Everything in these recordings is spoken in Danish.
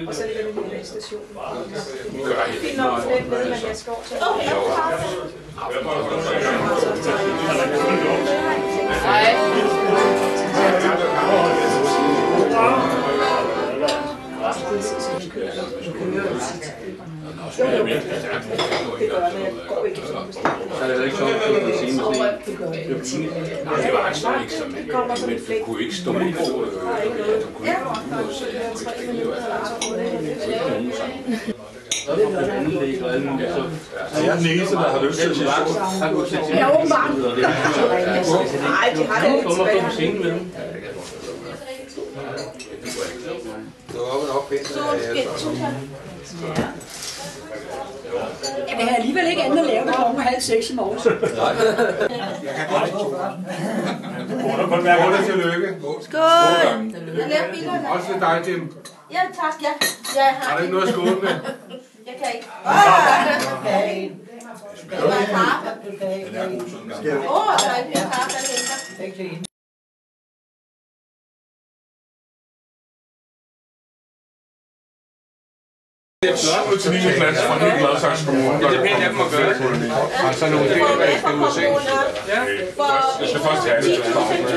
Og så ligger det lige i stationen. Fint nok for den med, at jeg skal over til. Det gør, men jeg går ikke sådan bestemt. Så er det ikke sjovt at se med det. Det var altså ikke så, men du kunne ikke stå på. Jeg er den eneste, der har lyst til at sige sjovt. Jeg er åbenbart. Nej, de har det lidt tilbage. Det var oppe og op pænt. Jeg vil alligevel ikke andet at lave det klokken 5:30 i morgen. Nej. Jeg kan godt ikke. Du kun være hurtigt til lykke. Skål! Jeg laver billederne. Også til dig, Tim. Ja, tak. Ja. Jeg har du ikke noget at skåle med? Jeg kan ikke. Det var kaffe. Der er ikke kaffe, der henter. Det er flot til lille glas fra helt Gladsaxe Kommune. Det er pænt af dem at gøre. Altså nogle dele, der skal ud og se. Jeg skal først have det til at starte med.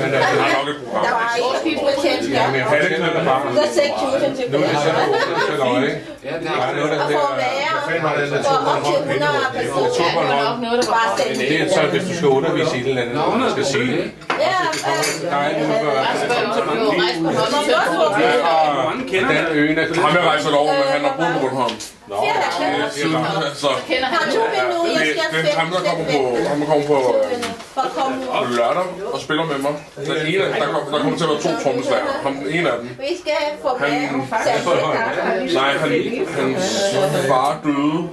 Men jeg har nok et program. Der var ikke betjent. Men jeg havde ikke noget bare. Der er 6.000 til Nu er det så løg. Ja, det er noget, og for at være for op til 100 personer. Det er så, hvis du skal undervise i et eller andet, man skal sige det. Ja, den øen er ham jeg rejser over, men han har boet på Bornholm. Så ham der kommer på lørdag og spiller med mig. Der kommer til at være 2 trommeslager. En af dem. Vi skal få med. Nej, hans far døde.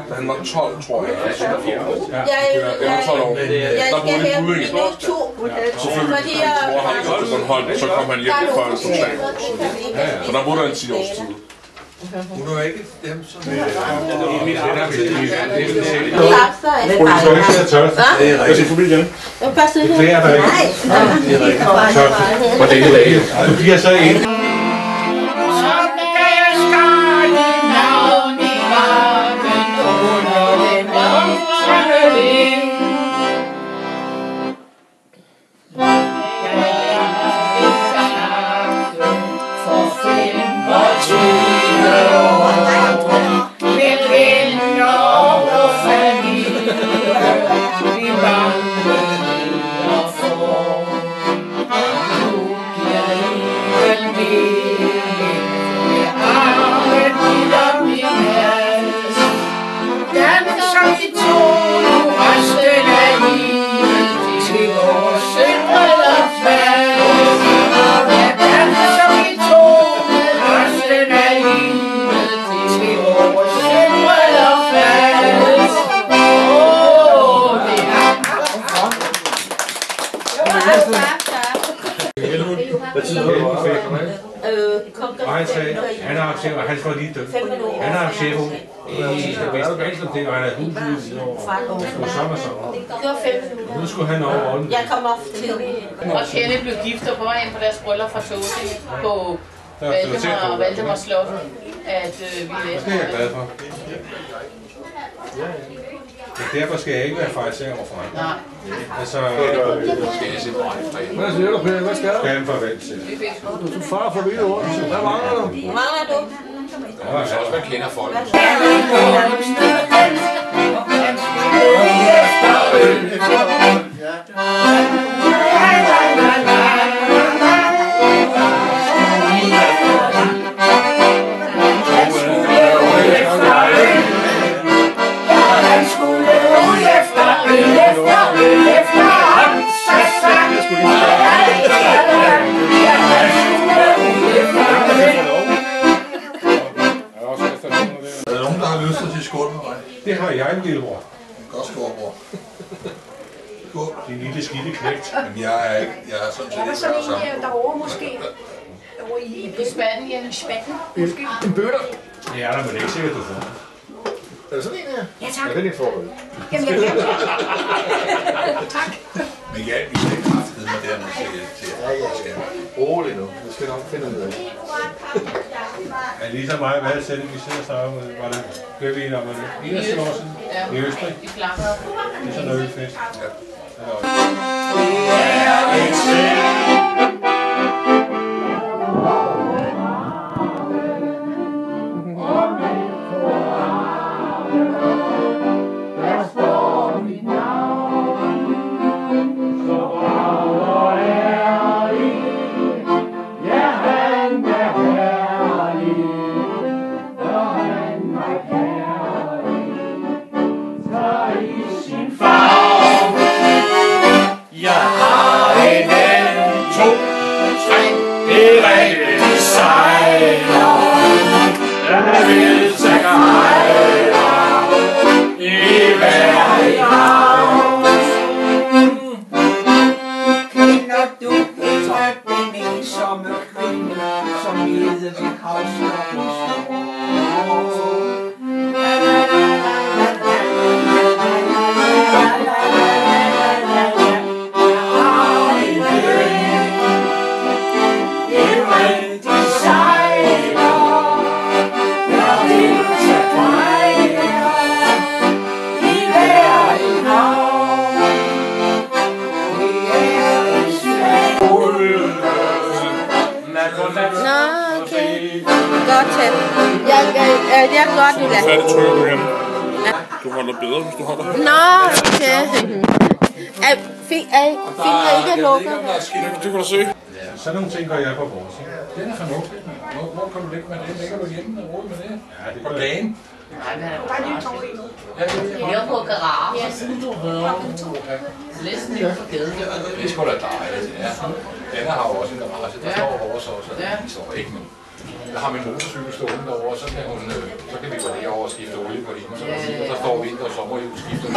Da han var 12, tror jeg. Jeg var 12 år. Der boede i Buddinge. Selvfølgelig, fordi hans mor har gået til Bornholm, så kom han hjem fra en som slag. Så der boede der en 10 års tid. Hun er ikke dem, som... Det er rigtigt. Jeg vil bare sidde her. Det er rigtigt. Hvor det er lagt. Du bliver så en. Og han sagde, han har chef, og han var lige dømt. Han har chef i det bedste ting, og han havde huset på sommer. Nu skulle han over rollen. Jeg kom op til. Og Kjelle blev gift og på vej ind på deres bryllup fra Tåsing på Valdemar Slot, at vi læste. Det er jeg glad for. Derfor skal jeg ikke være fejlsager overfor ham. Nej. Altså, Skal jeg se mig fra hende? Hvad siger du, Peter? Hvad skal du? skal han farvel til. Du farer for vildt rundt. Hvad mangler du? Mangler du? Ja, så også man kender folk. Er der nogen, der har lyst til skål med mig? Det har jeg, en lillebror. Godt skål, bror. Skål. Din lille skidte knægt. Men jeg er ikke, jeg er sådan set Er der ikke sådan sammen. en derovre måske? Over i Spanien. måske? En bøtter. Ja, der er ikke sikkert, du får. Er der sådan en her? Ja, tak. Ja, det er dit forhold. Jamen, jeg tak. Men ja, vi skal kraftedeme med dernede til at Rolig nu. Vi skal nok finde ud af det. Er lige så meget hvad selv, vi sidder og snakker med, var det, blev vi enige om, at det 21 år siden i Østrig. I Flammer. Det er sådan noget ølfest. Jeg kan godt lide det. Færdig trykker du hjem. Du holder bedre, hvis du holder. Nå, okay. Fingre ikke lukket. Det kan du se. Sådan nogle ting gør jeg på vores. Den er fornuftigt. Hvor kan du ligge med det? Ligger du hjemme og rode med det? Ja, det På gør jeg. dagen? Nej, men han er Bare lige tog en. Det er på garage. Næsten ikke for gaden. Det er sgu da dejligt, ja. Anna har jo også en garage, der står vores også, og den står ikke, men der har min motorcykel stående derovre, så kan vi gå derover og skifte olie på hende, så der står vinter og sommerhjul skifter.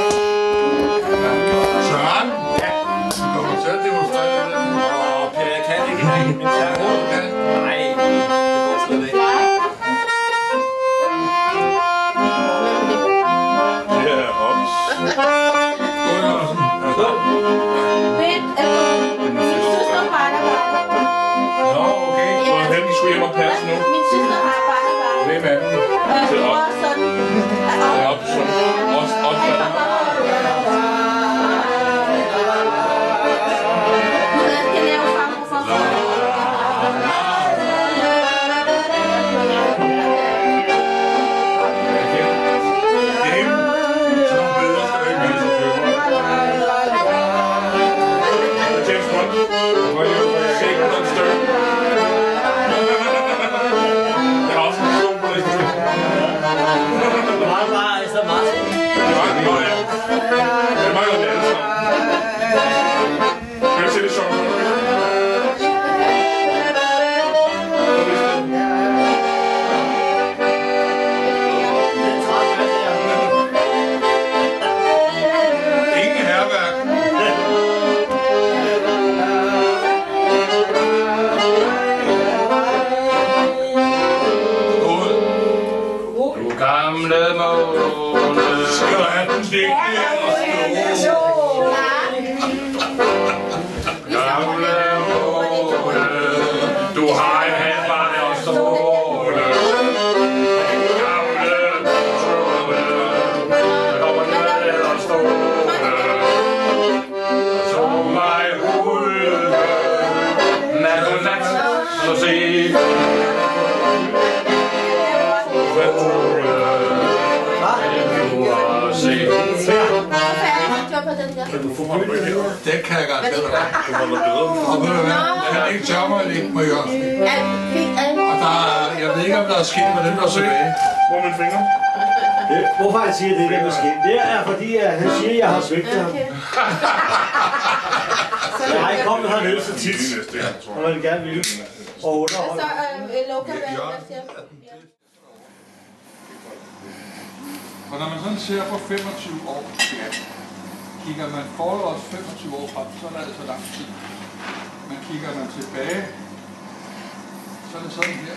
Søren! Ja. Du kommer til at demonstrere det. Per, jeg kan ikke have min terror, kan det? Nej, det går slet ikke. hjem og passe nu. Min søster har barnebarn. Hvem er den? Det var sådan. Det er op som også Den kan jeg godt lide. Og ved du hvad, den er ikke tørmer ikke må gøre. Og jeg ved ikke, om der er sket med den, der er tilbage. Hvor er mine fingre? Hvorfor han siger det der med skidt? Det er fordi, at han siger, at jeg har svigtet ham. Jeg har ikke kommet hernede så tit, og man gerne vil og underholde. Og når man sådan ser på 25 år, kigger man forholdsvis 25 år frem, så er det så lang tid. Men kigger man tilbage, så er det sådan her.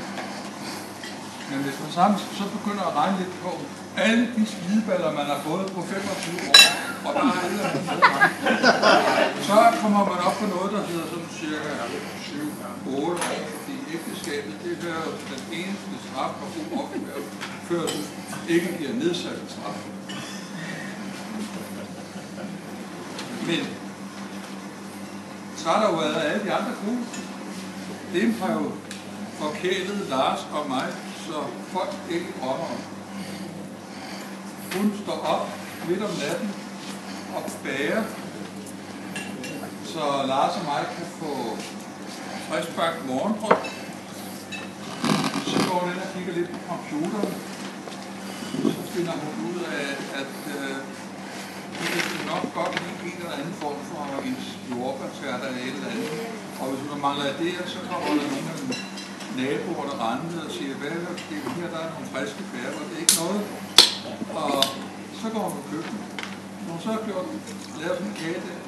Men hvis man sammen så begynder at regne lidt på alle de skideballer, man har fået på 25 år, og der er alle så kommer man op på noget, der hedder sådan cirka 7-8 år, fordi ægteskabet, det er jo den eneste straf og god opgave, før du ikke bliver nedsat en straf. Men så har der jo været alle de andre grupper. Dem har jo forkælet Lars og mig, så folk ikke drømmer om. Hun står op midt om natten og bager, så Lars og mig kan få friskbagt morgenbrød. Så går hun ind og kigger lidt på computeren. Så finder hun ud af, at det nok godt lide en eller anden form for ens jordbærtærter eller et eller andet. Og hvis der mangler det, så kommer der nogle af mine naboer, der rendte og siger, hvad er det her, der er nogle friske bær, og det er ikke noget. Og så går hun på køkkenet. Når hun så har lavet sådan en kage der,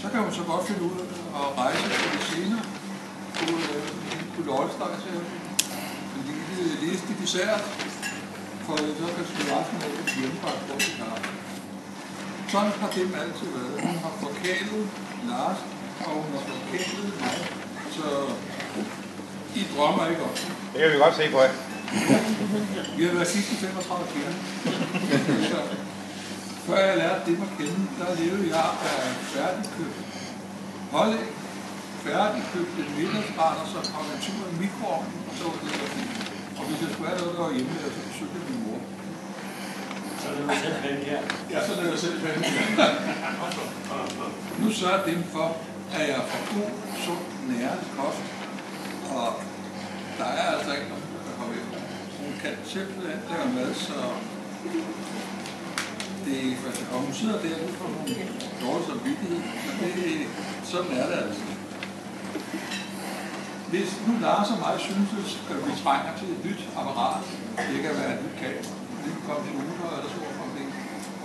så kan hun så godt finde ud af at rejse til det senere. På løgsteg til en lille dessert, for så kan skrive resten af det hjemmebagt på til kaffe. Sådan har dem altid været. Hun har forkælet Lars, og hun har forkælet mig. Så I drømmer ikke om. Det kan vi godt se på jer. Vi har været sidste 35 km. Før jeg lærte dem at kende, der levede jeg af færdigkøbt pålæg, færdigkøbte middagsretter, som kom en tur i mikroovnen, og så var det der fint. Og hvis jeg skulle have noget, der var hjemme, så besøgte min mor. Så er det jo selv fanden her. Ja, så er det jo selv fanden her. Nu sørger dem for, at jeg får god, sund, nærende kost. Og der er altså ikke nogen, der kan komme efter. Hun kan simpelthen lave mad, så det er, og hun sidder der ud for nogle dårlige samvittighed, men sådan er det altså. Hvis nu Lars og mig synes, at vi trænger til et nyt apparat, det kan være et nyt kamera, det kan komme til uger eller så fra det,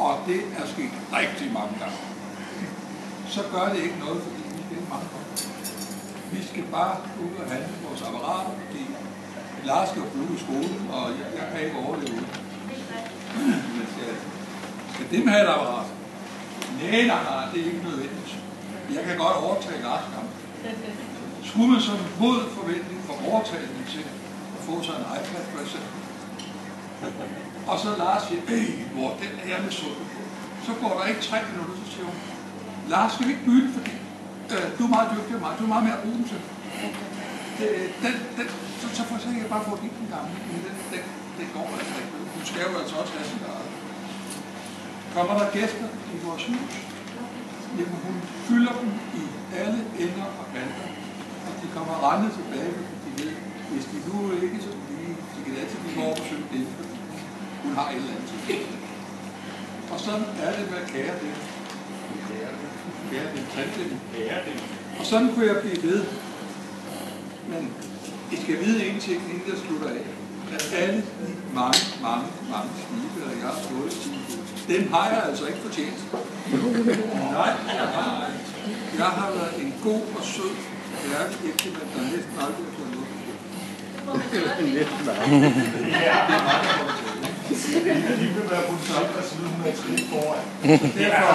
og det er sket rigtig mange gange, så gør det ikke noget, fordi vi skal ikke mange gange. Vi skal bare ud og handle vores apparater, fordi Lars skal jo bruge i skolen, og jeg kan ikke overleve ud. Men skal dem have et apparat? Nej, det er ikke nødvendigt. Jeg kan godt overtage Lars kamp. skulle man så mod forventning for overtale dem til at få sig en iPad for eksempel. Og så Lars siger, hvor den er jeg med sukker på. Så går der ikke 3 minutter, så siger hun, Lars, skal vi ikke bytte, fordi du er meget dygtig af mig, du er meget mere at bruge den til. Så får jeg bare få den gamle, men den går altså ikke. Du skal jo altså også have sin eget. Kommer der gæster i vores hus, jamen hun fylder dem i alle ender og kanter, og de kommer rendet tilbage, fordi de ved, hvis de nu ikke så lige, de kan altid gå over og søge det, hun har et eller andet til. Og sådan er det med kære det. Kære det, tandem. Og sådan kunne jeg blive ved. Men I skal vide en ting, inden jeg slutter af. At alle de mange skibe, jeg har stået i, dem har jeg altså ikke fortjent. Nej, jeg har været en god og sød værdig ægtemand, der næsten aldrig har fået noget. Næsten de vil være på den samme side 103 foran. Derfor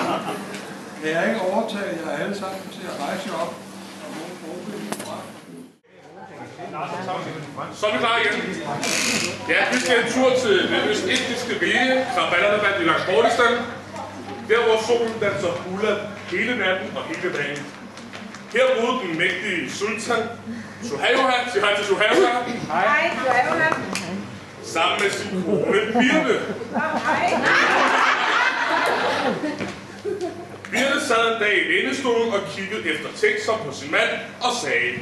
kan jeg ikke overtage jer alle sammen til at rejse jer op og nogle problemer fra. Så er vi klar igen. Ja, vi skal en tur til det østindiske rige, Kraballerland i Langkordistan. Der hvor solen danser hula hele natten og hele dagen. Her boede den mægtige sultan Suhaila, sig hej til Suhaila. Hej, Suhaila. Sammen med sin kone Birte. Hej. Birte sad en dag i lænestolen og kiggede efter tekster på sin mand og sagde: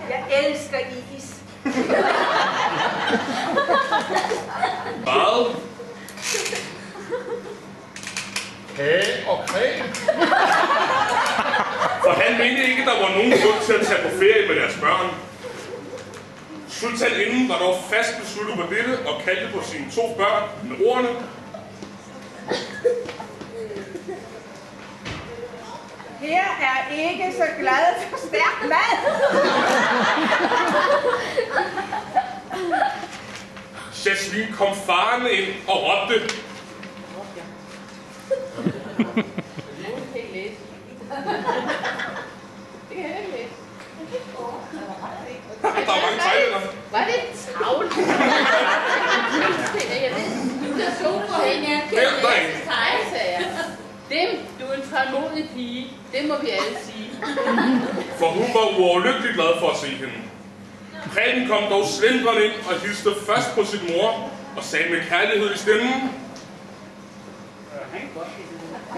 Jeg elsker is. Meget. Kage og creme. For han mente ikke, der var nogen grund til at tage på ferie med deres børn. Sultaninden var dog fast besluttet på dette og kaldte på sine 2 børn med ordene: Her er ikke så glad for stærk mad. Jasmin kom farende ind og råbte: Der er mange tegninger. Var det travlt? Jeg ved, du der så på hende, jeg kan læse tegneserier. Dem, du er en tålmodig pige. Det må vi alle sige. For hun var uoverlykkelig glad for at se hende. Preben kom dog slendrende ind og hilste først på sin mor og sagde med kærlighed i stemmen: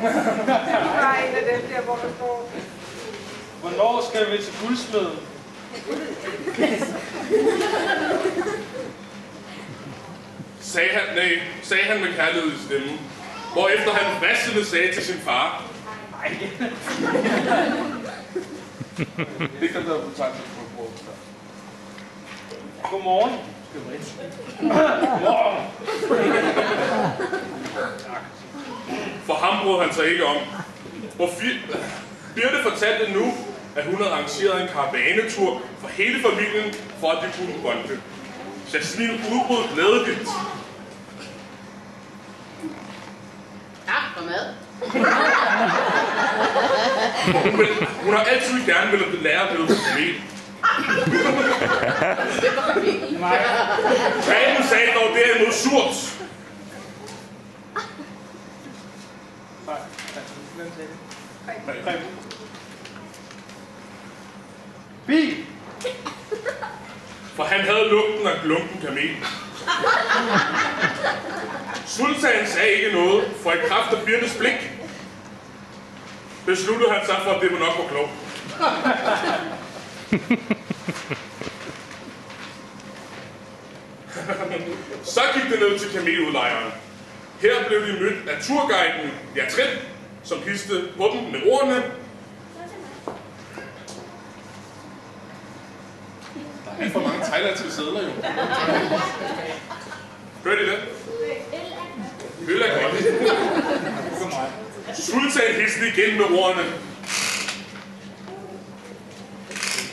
Nej, det er den der, hvor der står: Hvornår skal vi til guldsmeden? sagde han med kærlighed i stemmen, hvorefter han vristende sagde til sin far: Det kan være på tanken på bror. Godmorgen. For ham brød han sig ikke om. Birte fortalte nu, at hun havde arrangeret en karavanetur for hele familien, for at de kunne bonde. Jasmin udbrød glædeligt: Tak for mad. Hun har altid gerne ville lære at leve på kamel. Preben sagde dog derimod surt: Bil! For han havde lugten af glunken kamel. Sultan sagde ikke noget, for i kraft af Birtes blik besluttede han sig for, at det må nok gå klogt. Så gik det ned til kameludlejeren. Her blev de mødt af turguiden Jatrin, som hilste på dem med ordene: Der er for mange thailandske sædler jo. Hørte I det? Øl er godt. Sultan hilste igen med ordene: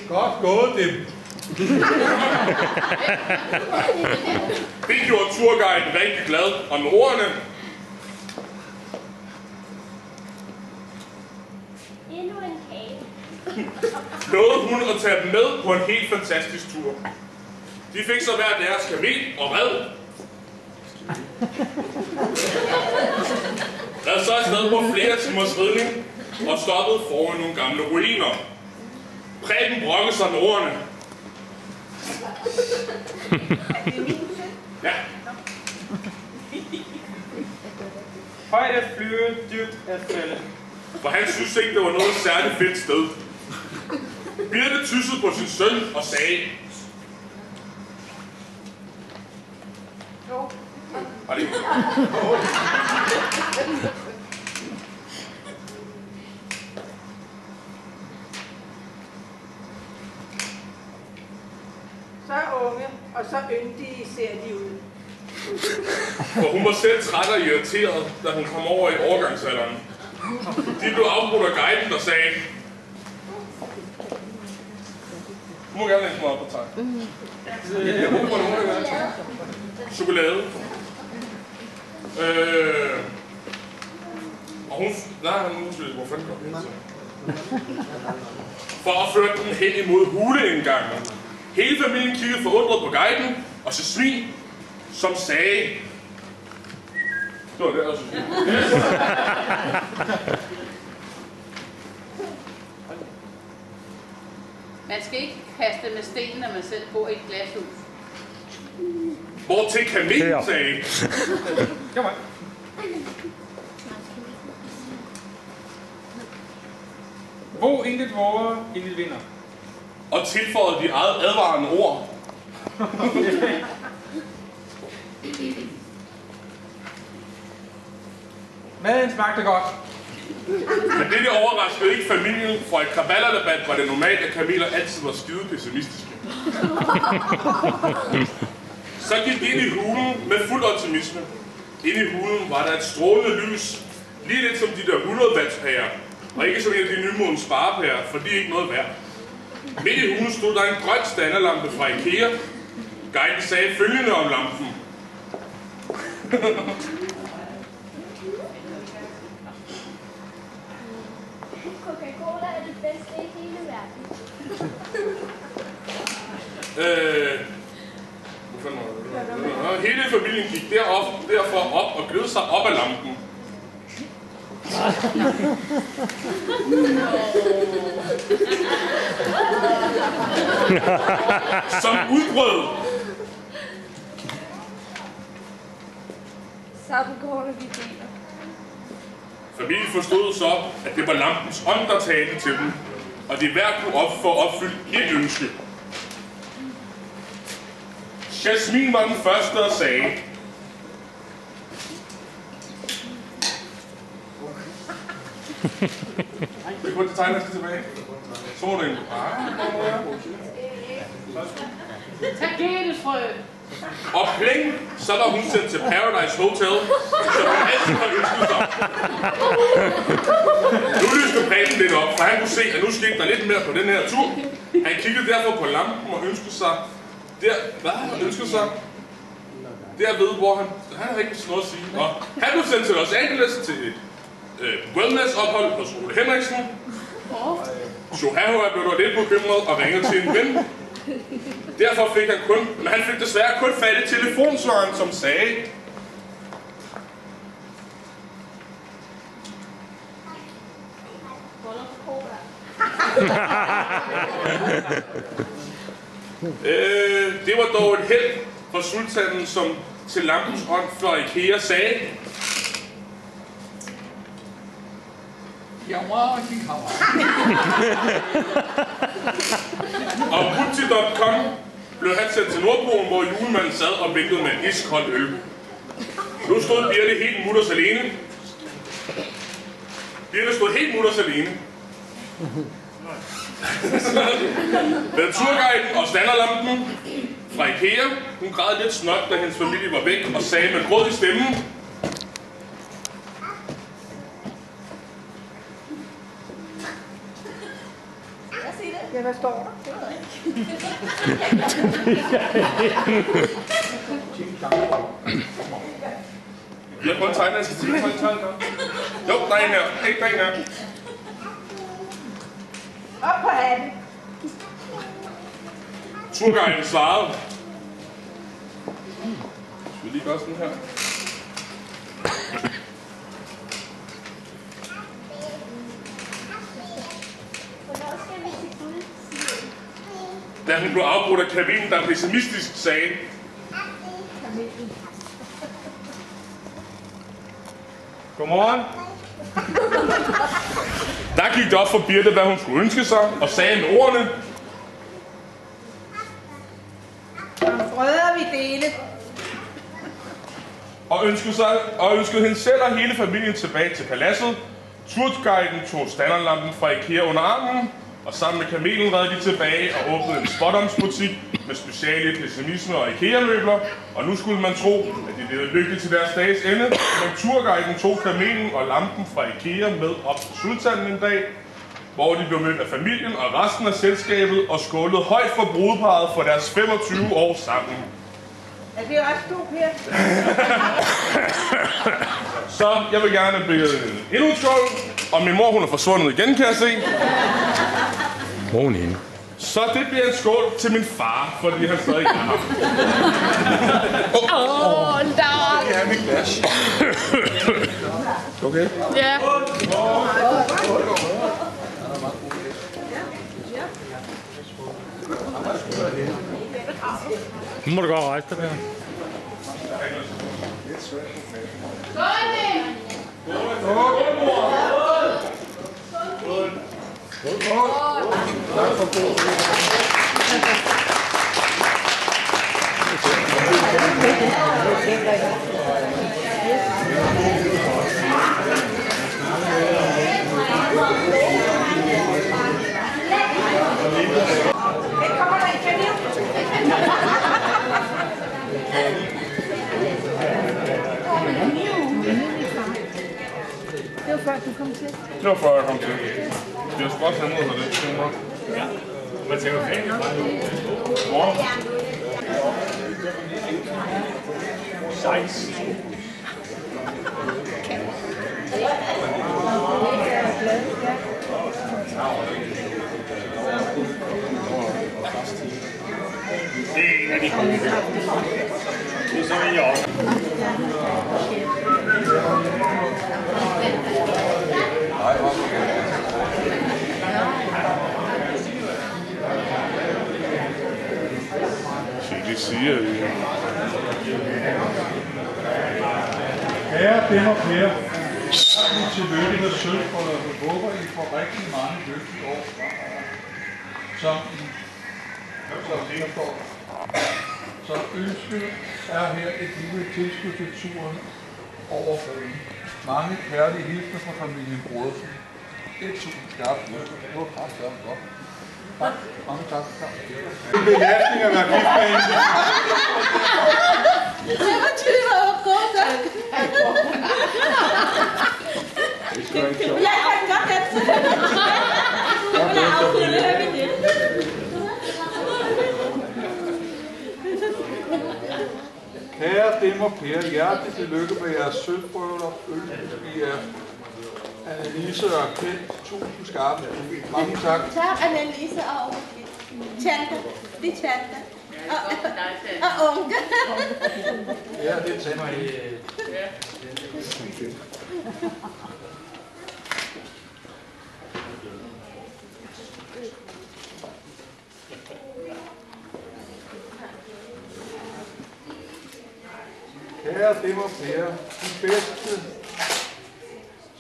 Godt gået dem. Det gjorde turguiden rigtig glad, og med ordene: Endnu en kage. Nåede hun at tage dem med på en helt fantastisk tur. De fik så hver deres kamel og red. Red så afsted på flere timers ridning og stoppede foran nogle gamle ruiner. Preben brokkede sig med ordene. Ja. Højt at flyve, dybt at falde. For han synes ikke, det var noget særligt fedt sted. Birte tyssede på sin søn og sagde... Var det ikke? Så unge, og så yndige ser de ud. For hun var selv træt og irriteret, da hun kom over i overgangsalderen. De blev afbrudt af guiden, der sagde... Du må gerne lægge mig op på tag. Jeg håber på nogen, der gør chokolade. Og hun... Nej, hvor fanden kom hun til? For at føre den hen imod huleindgangen. Hele familien kiggede forundret på guiden, og så smil, som sagde... Det var det, jeg synes. Man skal ikke kaste med sten, når man selv bor i et glashus. Hvor til kamelen sagde... Kom on. Hvor intet våger, intet vinder. Og tilføjede de eget advarende ord. Maden smagte godt. Men det overraskede ikke familien, for i kraballerdebat var det normalt, at kameler altid var skide pessimistiske. Så gik de ind i hulen med fuld optimisme. Inde i hulen var der et strålende lys, lige lidt som de der 100 wattspærer, og ikke som en af de nymodens sparepærer, for de er ikke noget værd. Midt i hulen stod der en grøn standerlampe fra IKEA. Guiden sagde følgende om lampen. Coca-Cola er det bedste i hele verden. Hele familien gik derfor op og gled sig op ad lampen. Som udbrød. Sammen går vi deler. Familien forstod så, at det var lampens ånd, der talte til dem, og de hver kunne opfylde et ønske. Jasmin var den første, der sagde, vi kunne tage tegnet tilbage. Så må du egentlig Tag gætefrø. Og pling, så var hun sendt til Paradise Hotel, som hun altid har ønsket sig. Nu lyste Preben lidt op, for han kunne se, at nu skete der lidt mere på den her tur. Han kiggede derfor på lampen og ønskede sig derved, hvor han har ikke noget at sige. Og han blev sendt til Los Angeles til et wellness-ophold hos Ole Henriksen. Johanna blev dog lidt bekymret og ringede til en ven. Derfor fik han desværre kun fat i telefonsvaren, som sagde, det var dog et held for sultanen, som til lampens ånd fra IKEA sagde, og Putti.com blev han sendt til Nordpolen, hvor julemanden sad og vinkede med en iskold øl. Nu stod Birte helt mutters alene. Birte stod helt mutters alene. Med turguiden og standerlampen fra IKEA. Hun græd lidt snot, da hendes familie var væk, og sagde med gråd i stemmen, Ja, hvad står der? Jeg prøver at tegne, jeg skal sige, jo, der er en her. Ikke der er en her. Op på hatten. Turguiden svarede. Skal vi lige gøre sådan her? Da hun blev afbrudt af kamelen, der pessimistisk sagde, Godmorgen. der gik det op for Birte, hvad hun skulle ønske sig, og sagde med ordene, Brødre vi dele. og ønskede hende selv og hele familien tilbage til paladset. Turguiden tog standardlampen fra IKEA under armen, og sammen med kamelen red de tilbage og åbnede en spådomsbutik med speciale pessimisme og IKEA-møbler. Og nu skulle man tro, at de levede lykkeligt til deres dages ende, men turguiden tog kamelen og lampen fra IKEA med op til sultanen en dag, hvor de blev mødt af familien og resten af selskabet og skålede højt for brudeparret for deres 25 år sammen. Er det også to, Per? Så jeg vil gerne bede endnu et skål, og min mor hun er forsvundet igen, kan jeg se. Hun inde. Så det bliver en skål til min far, fordi han stadig er her. Nej. Det er mit glas. Okay? Ja. Nu må du godt rejse dig der. Det var før du kom til. Det var før jeg kom til. Det var sgu også andet for det. Ja. Hvad tænker du? Morgen. 16. Det er en af de gode. Det er så en jeg også. Det siger vi. Kære dem og Per, hjerteligt tillykke med sølvbrødre. Jeg håber, I får rigtig mange lykkelige år. Som der står. Så ønsket er her et lille tilskud til turen over Røden. Mange kærlige hilsner fra familien Brodersen. 1000 skarpt lykke. Det var kraftigt godt. Tak. Mange tak. Det er belastning at være gift med en. 25 år går så. Jeg kan godt have Kære dem og Per, hjerteligt tillykke med jeres sølvbrødre. Ønskes I er Annelise og Kjeld. 1000 skarpe. Mange tak. Tak, Annelise og Tante. Det er Tante. Og onkel. Ja, det er Tante. Kære dem og Per, de bedste,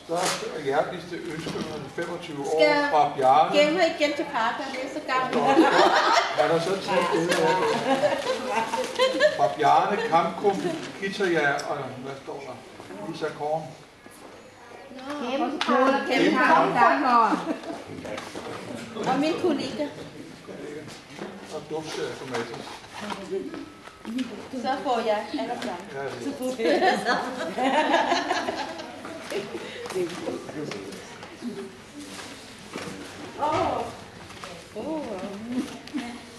største og hjerteligste ønsker med 25 år fra Bjarne. Gemme igen til parker, det er så gammelt. Er der sådan set det her? Fra Bjarne, Kampkum, Kitaja og hvad står der? Lisa Korn. Kæmpe og min kollega. Og duftserier for Mathis. Så får jeg alderplan. Ja, det. Så får jeg så.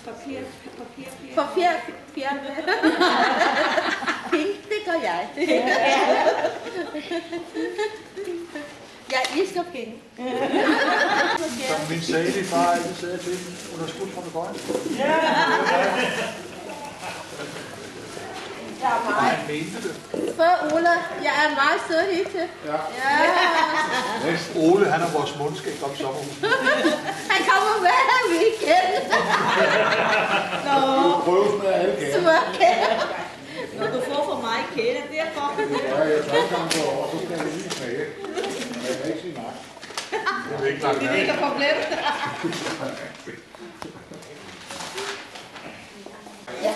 Papir. Pink, det gør jeg. Jeg elsker penge. Som Min salige far altid sagde til under skud fra det grønne. Ja! Jeg er meget. For Ole, jeg er meget sød i det. Ja. Ole, han er vores mundskæg om sommerhuset. Han kommer hver weekend. Du prøves med alle kager. Smørkager. Når du får for mig kæde, derfor. Ja, jeg tager sammen på år, så skal jeg lige smage. Jeg kan ikke sige nej. Det er ikke et problem. Ja.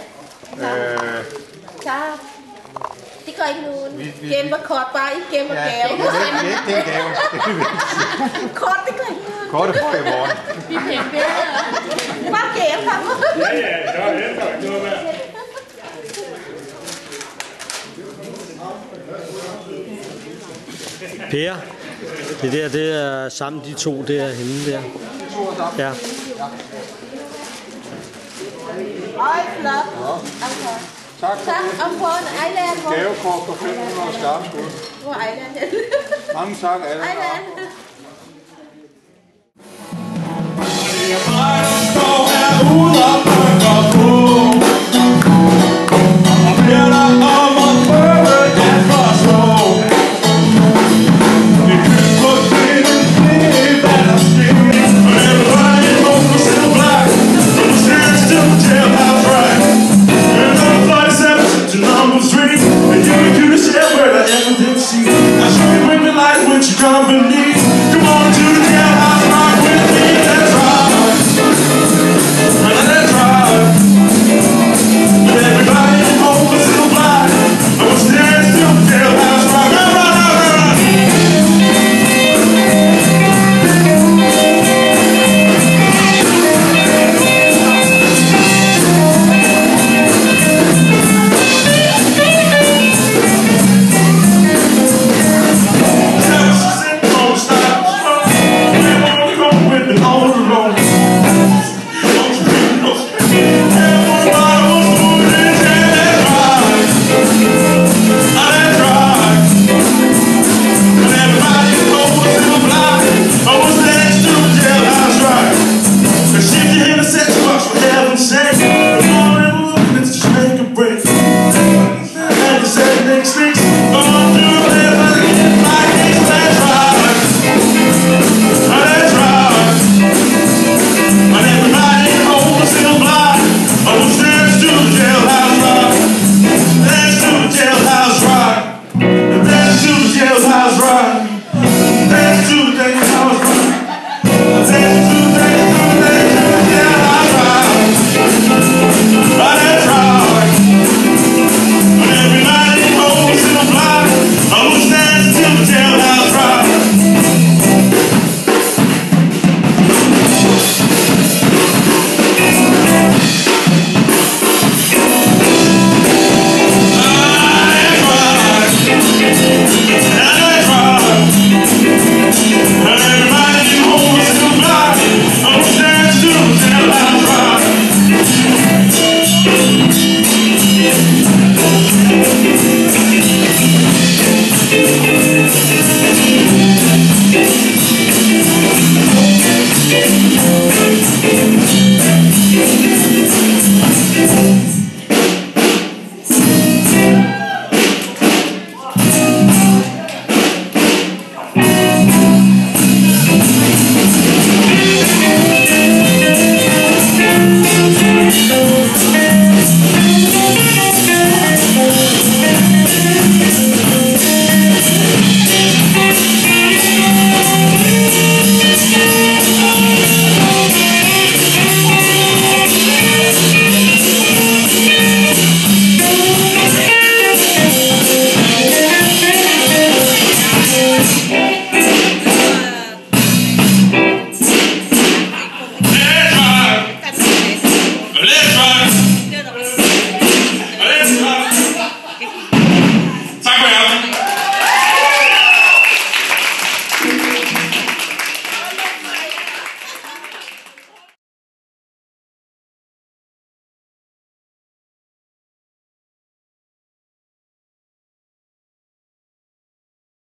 Klar. Det gør ikke nogen. Gemmer kort, bare ikke gemmer gave. Ja, det er gave. Kort, det gør ikke noget. Kort er i morgen. Vi bliver bedre. Bare gave, pappa. Ja, så er det ikke noget med. Per, det er sammen de to derhenne der. Ja. Ej, flot. Tak for det. Og på en Ejland. Gavekort for 500 skarpskud. Hvor er Ejland? Mange tak, alle. Ejland. Company, come on to the jailhouse, rock with me, let's rock, let's rock. And everybody at home is still blind. I was dancing to the jailhouse, rock, rock, rock, jailhouse rock. Dance to the jailhouse rock.